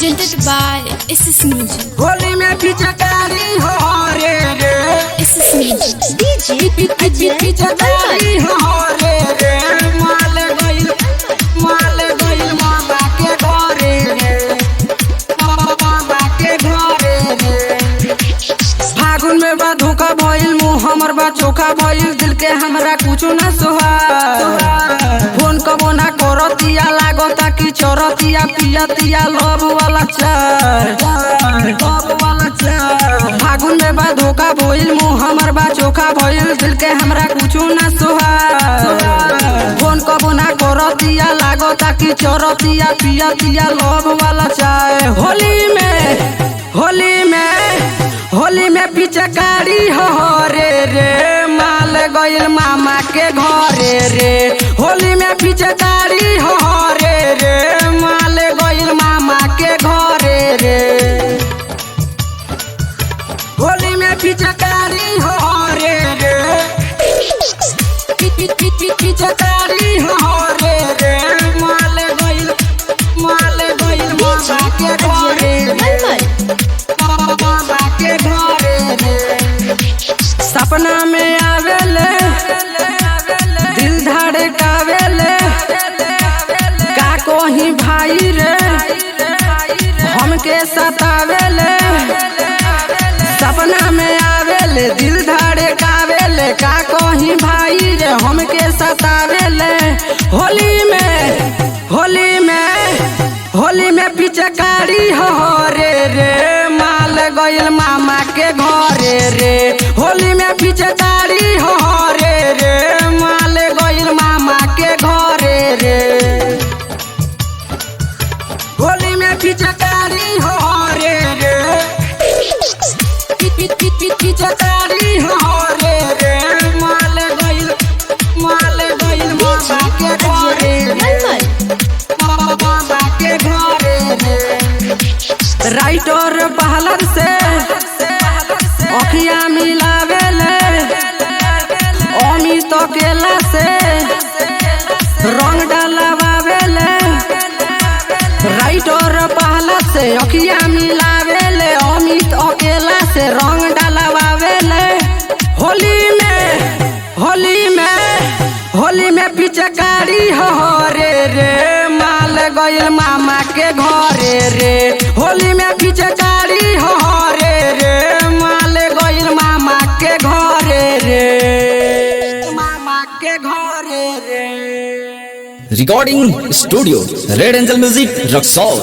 presented by SS Music. Holi में पिचकारी हो रे रे SS Music. पिचकारी हो रे रे माल गइल मामा के घरे रे मामा के घरे रे फागुन में बा धोखा भइल मुँह हमर बा चोखा भइल दिल के हमरा कुछ ना सोहा फोन कबो ना करतिया लागता कि चरतिया पियतिया लव वाला चाय फागुन में बा धोखा भइल मुँह हमर बा चोखा भइल दिल के हमरा कुछ ना सोहा फोन कबो ना करतिया लागता कि चरतिया पियतिया लव वाला चाय होली में पिचकारी हो रे रे माल गइल मामा के घरे रे होली में पिचकारी हो रे रे माल गइल मामा के घरे रे होली में पिचकारी हो रे रे पिचकारी हो रे रे माल गइल मामा के घरे रे मामा के घरे रे सपना में आवेले दिल धड़कावेले का कोही भाई रे हमके सतावेले सपना में आवेले दिल धड़कावेले का कोही भाई रे हमके सतावेले होली में पिचकारी हो रे रे माल गइल मामा के घरे रे होली में पिचकारी हो रे रे माल गइल मामा के घरे रे होली में पिचकारी हो रे रे पिचकारी हो रे रे माल गइल मामा के घरे रे मामा के घरे रे राइटर पहलर से अखिया मिलावेले अमित अकेला से रंग डलवावेले राइटर पहलर से अखिया मिलावेले अमित अकेला से रंग डलवावेले होली में पिचकारी हो रे रे माल गइल मामा के घरे रे होली में पिचकारी हो रे रे माल गइल मामा के घरे रे मामा के घरे रे Recording Studio Red Angel Music Roxol